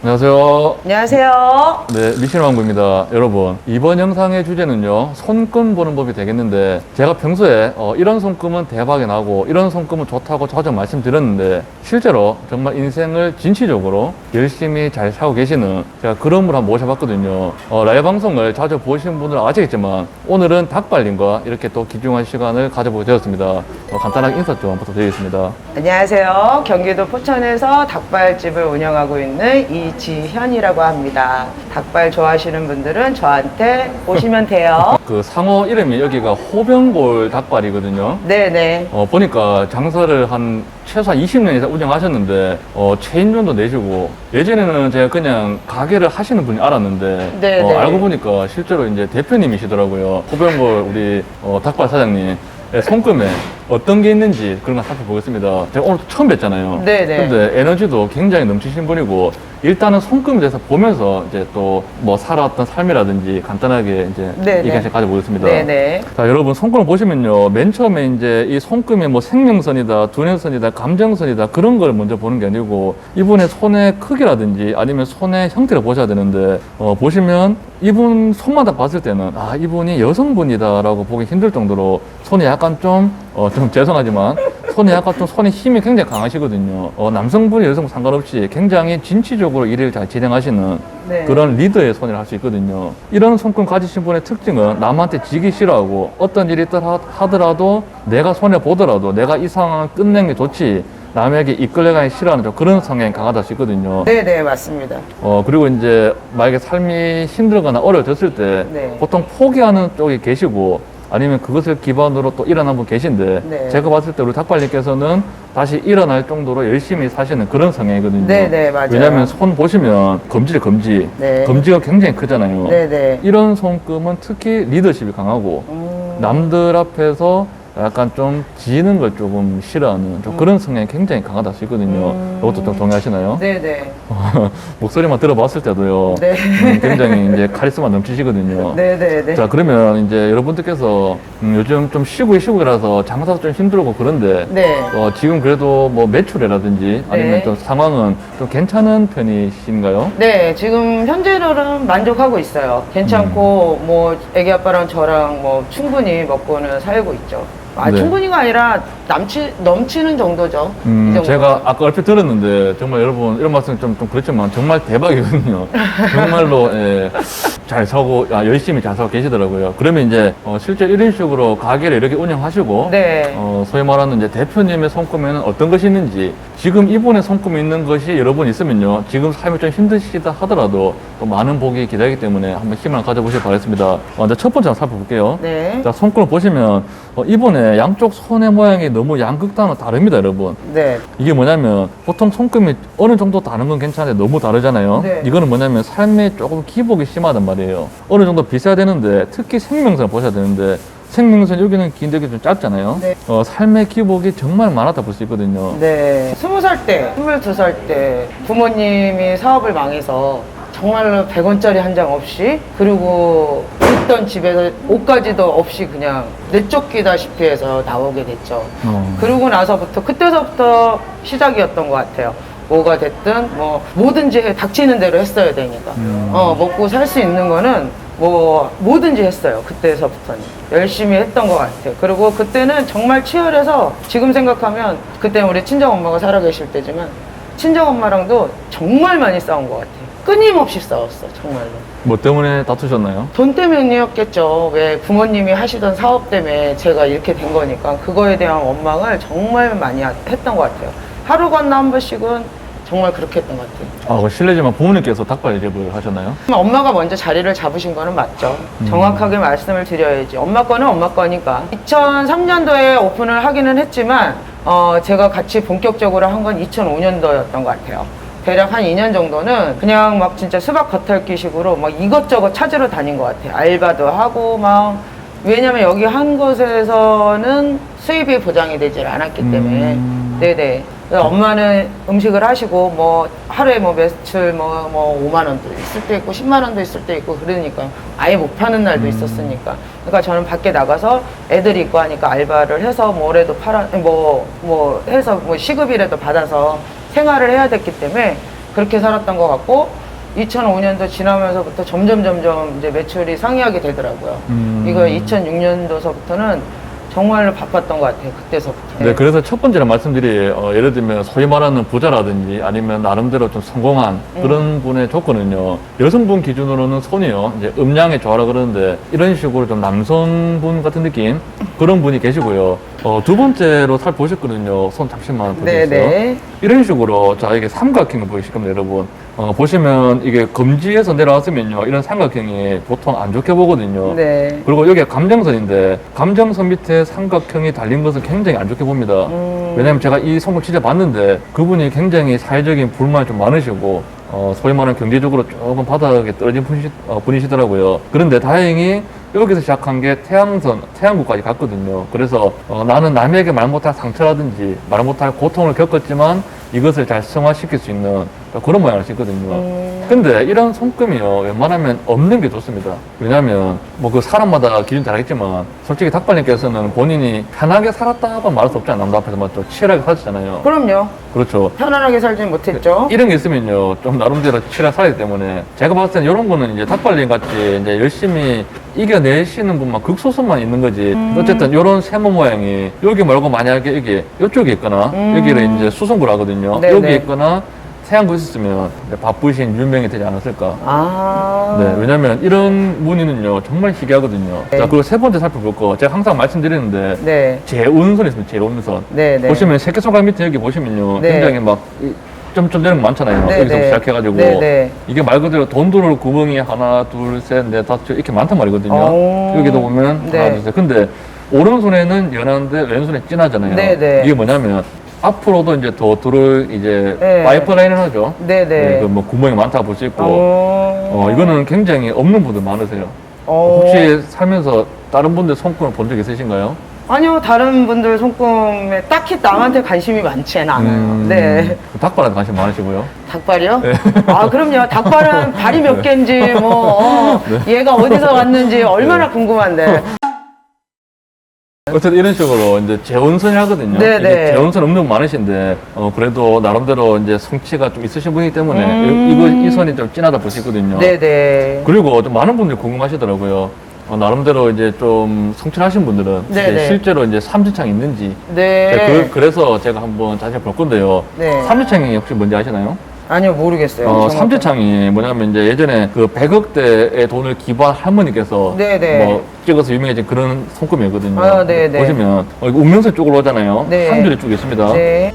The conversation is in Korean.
안녕하세요. 안녕하세요. 네, 미신왕구입니다. 여러분, 이번 영상의 주제는요, 손금 보는 법이 되겠는데, 제가 평소에 이런 손금은 대박이 나고, 이런 손금은 좋다고 자주 말씀드렸는데, 실제로 정말 인생을 진취적으로 열심히 잘 살고 계시는 제가 그런 분을 한번 모셔봤거든요. 라이브 방송을 자주 보신 분들은 아시겠지만, 오늘은 닭발님과 이렇게 또 귀중한 시간을 가져보게 되었습니다. 간단하게 인사 좀 부탁드리겠습니다. 안녕하세요. 경기도 포천에서 닭발집을 운영하고 있는 이지현이라고 합니다. 닭발 좋아하시는 분들은 저한테 오시면 돼요. 그 상호 이름이 여기가 호병골 닭발이거든요. 네네. 보니까 장사를 한 최소한 20년 이상 운영하셨는데 체인점도 내시고, 예전에는 제가 그냥 가게를 하시는 분이 알았는데 네네. 알고 보니까 실제로 이제 대표님이시더라고요. 호병골 우리 닭발 사장님 손금에 어떤 게 있는지 그런 거 살펴보겠습니다. 제가 오늘 처음 뵀잖아요. 네네. 근데 에너지도 굉장히 넘치신 분이고, 일단은 손금에 대해서 보면서 이제 또 뭐 살아왔던 삶이라든지 간단하게 이제 네네. 얘기를 가져보겠습니다. 네네. 자, 여러분, 손금을 보시면요, 맨 처음에 이제 이 손금이 뭐 생명선이다, 두뇌선이다, 감정선이다, 그런 걸 먼저 보는 게 아니고, 이분의 손의 크기라든지 아니면 손의 형태를 보셔야 되는데, 보시면 이분 손마다 봤을 때는, 아, 이분이 여성분이다라고 보기 힘들 정도로 손이 약간 좀 죄송하지만, 손이 약간 좀 손에 힘이 굉장히 강하시거든요. 남성분이 여성분 상관없이 굉장히 진취적으로 일을 잘 진행하시는 네. 그런 리더의 손이라 할 수 있거든요. 이런 손금 가지신 분의 특징은 남한테 지기 싫어하고, 어떤 일이 하더라도 내가 손해 보더라도 내가 이 상황을 끝내는 게 좋지, 남에게 이끌려가기 싫어하는 좀 그런 성향이 강하다 할 수 있거든요. 네네, 맞습니다. 그리고 이제 만약에 삶이 힘들거나 어려졌을 때 네. 보통 포기하는 쪽이 계시고, 아니면 그것을 기반으로 또 일어난 분 계신데, 네. 제가 봤을 때 우리 닭발님께서는 다시 일어날 정도로 열심히 사시는 그런 성향이거든요. 네네, 맞아요. 왜냐하면 손 보시면 검지래, 검지. 네. 검지가 굉장히 크잖아요. 네네. 이런 손금은 특히 리더십이 강하고, 남들 앞에서 약간 좀 지는 걸 조금 싫어하는 좀 그런 성향이 굉장히 강하다 할 수 있거든요. 이것도 좀 동의하시나요? 네네. 목소리만 들어봤을 때도요. 네. 굉장히 이제 카리스마 넘치시거든요. 네네네. 자, 그러면 이제 여러분들께서 요즘 좀 시국이라서 장사도 좀 힘들고 그런데, 네. 지금 그래도 뭐 매출이라든지 아니면 네. 좀 상황은 좀 괜찮은 편이신가요? 네, 지금 현재로는 만족하고 있어요. 괜찮고, 뭐, 애기 아빠랑 저랑 뭐, 충분히 먹고는 살고 있죠. 네. 충분히가 아니라 넘치는 정도죠. 이 정도는. 제가 아까 얼핏 들었는데, 정말 여러분, 이런 말씀 좀 그렇지만, 정말 대박이거든요. 정말로, 예, 잘 사고, 열심히 잘 사고 계시더라고요. 그러면 이제, 실제 이런 식으로 가게를 이렇게 운영하시고, 네. 소위 말하는 이제 대표님의 손금에는 어떤 것이 있는지, 지금 이분의 손금이 있는 것이 여러분 있으면요, 지금 삶이 좀 힘드시다 하더라도, 또 많은 복이 기다리기 때문에 한번 힘을 가져보시길 바라겠습니다. 이제 첫 번째 한번 살펴볼게요. 네. 자, 손금을 보시면, 이번에 양쪽 손의 모양이 너무 양극단으로 다릅니다, 여러분. 네. 이게 뭐냐면, 보통 손금이 어느 정도 다른 건 괜찮은데 너무 다르잖아요. 네. 이거는 뭐냐면 삶에 조금 기복이 심하단 말이에요. 어느 정도 비싸야 되는데, 특히 생명선을 보셔야 되는데, 생명선 여기는 긴데 여기 좀 짧잖아요. 네. 삶의 기복이 정말 많았다 볼 수 있거든요. 네. 20살 때, 22살 때 부모님이 사업을 망해서 정말로 100원짜리 한 장 없이, 그리고 있던 집에서 옷까지도 없이 그냥 내쫓기다시피 해서 나오게 됐죠. 그러고 나서부터, 그때서부터 시작이었던 것 같아요. 뭐가 됐든 뭐 뭐든지 닥치는 대로 했어야 되니까. 먹고 살 수 있는 거는 뭐 뭐든지 했어요. 그때서부터는 열심히 했던 것 같아요. 그리고 그때는 정말 치열해서, 지금 생각하면 그때 우리 친정 엄마가 살아계실 때지만 친정 엄마랑도 정말 많이 싸운 것 같아요. 끊임없이 싸웠어, 정말로. 뭐 때문에 다투셨나요? 돈 때문이었겠죠. 왜 부모님이 하시던 사업 때문에 제가 이렇게 된 거니까 그거에 대한 원망을 정말 많이 했던 것 같아요. 하루 건너 한 번씩은 정말 그렇게 했던 것 같아요. 실례지만 부모님께서 닭발 일을 하셨나요? 엄마가 먼저 자리를 잡으신 거는 맞죠. 정확하게 말씀을 드려야지. 엄마 거는 엄마 거니까. 2003년도에 오픈을 하기는 했지만 제가 같이 본격적으로 한 건 2005년도였던 것 같아요. 대략 한 2년 정도는 그냥 막 진짜 수박 겉핥기식으로 막 이것저것 찾으러 다닌 것 같아요. 알바도 하고 막. 왜냐면 여기 한 곳에서는 수입이 보장이 되질 않았기 때문에. 네네. 엄마는 음식을 하시고 뭐 하루에 뭐 매출 뭐 5만 원도 있을 때 있고 10만 원도 있을 때 있고, 그러니까 아예 못 파는 날도 있었으니까. 그러니까 저는 밖에 나가서 애들이 있고 하니까 알바를 해서 뭐라도 해서 뭐 시급이라도 받아서 생활을 해야 됐기 때문에 그렇게 살았던 것 같고 2005년도 지나면서부터 점점 이제 매출이 상회하게 되더라고요. 이거 2006년도서부터는 정말로 바빴던 것 같아요. 그때서부터. 네, 그래서 첫 번째로 말씀드릴 예를 들면 소위 말하는 부자라든지 아니면 나름대로 좀 성공한 그런 분의 조건은요. 여성분 기준으로는 손이요. 이제 음량에 좋아라 그러는데 이런 식으로 좀 남성분 같은 느낌 그런 분이 계시고요. 두 번째로 살펴보셨거든요. 손 잠시만 보세요. 네네. 이런 식으로 자 이게 삼각형을 보이실 겁니다, 여러분. 보시면 이게 검지에서 내려왔으면요. 이런 삼각형이 보통 안 좋게 보거든요. 네. 그리고 여기가 감정선인데 감정선 밑에 삼각형이 달린 것은 굉장히 안 좋게 봅니다. 왜냐면 제가 이 손을 진짜 봤는데 그분이 굉장히 사회적인 불만이 좀 많으시고 소위 말하는 경제적으로 조금 바닥에 떨어진 분이시더라고요. 그런데 다행히 여기서 시작한 게 태양구까지 갔거든요. 그래서 나는 남에게 말 못할 상처라든지 말 못할 고통을 겪었지만 이것을 잘 승화시킬 수 있는 그런 모양을 씻거든요. 근데 이런 손금이요, 웬만하면 없는 게 좋습니다. 왜냐면, 뭐 그 사람마다 기준 다르겠지만, 솔직히 닭발님께서는 본인이 편하게 살았다고 말할 수 없잖아요. 남들 앞에서 맞죠? 치열하게 사셨잖아요. 그럼요. 그렇죠. 편안하게 살진 못했죠. 이런 게 있으면요, 좀 나름대로 치열하게 살기 때문에, 제가 봤을 때는 이런 거는 이제 닭발님 같이 이제 열심히 이겨내시는 분만 극소수만 있는 거지. 어쨌든 이런 세모 모양이, 여기 말고 만약에 여기, 이쪽에 있거나, 여기를 이제 수성구를 하거든요. 네네. 여기 있거나, 태양구 있었으면 바쁘신 유명이 되지 않았을까. 아. 네, 왜냐면 이런 무늬는요, 정말 희귀하거든요. 네. 자, 그리고 세 번째 살펴볼 거, 제가 항상 말씀드리는데, 네. 재운선 있습니다, 재운선. 네네. 보시면 새끼손가락 밑에 여기 보시면요, 네. 굉장히 막, 점점 되는 거 많잖아요. 네, 여기서 네. 시작해가지고. 네, 네. 이게 말 그대로 돈 들어올 구멍이 하나, 둘, 셋, 넷, 다섯, 이렇게 많단 말이거든요. 오. 여기도 보면 네. 하나, 둘, 셋. 근데 오른손에는 연한데 왼손에 진하잖아요. 네, 네. 이게 뭐냐면, 앞으로도 이제 더 들을 이제 네. 파이프라인을 하죠. 네네. 그 뭐 구멍이 많다고 볼 수 있고. 오. 이거는 굉장히 없는 분들 많으세요. 오. 혹시 살면서 다른 분들 손금을 본 적 있으신가요? 아니요, 다른 분들 손금에 딱히 남한테 관심이 많지는 않아요. 네. 닭발한테 관심 많으시고요. 닭발이요? 아, 그럼요. 닭발은 발이 몇 개인지, 얘가 어디서 왔는지 얼마나 궁금한데. 어쨌든 이런 식으로 이제 재운선이 하거든요. 네네. 이게 재운선 없는 분 많으신데, 그래도 나름대로 이제 성취가 좀 있으신 분이기 때문에, 이 선이 좀 진하다 보시거든요. 네네. 그리고 좀 많은 분들이 궁금하시더라고요. 나름대로 이제 좀 성취하신 분들은 네네. 이제 실제로 이제 삼지창이 있는지. 네. 그래서 제가 한번 자세히 볼 건데요. 네. 삼지창이 혹시 뭔지 아시나요? 아니요, 모르겠어요. 삼지창이 뭐냐면 이제 예전에 그 100억대의 돈을 기부한 할머니께서 네네. 뭐 찍어서 유명해진 그런 손금이거든요. 아, 네네. 보시면 운명선 쪽으로 오잖아요. 네. 한 줄이 쭉 있습니다. 네.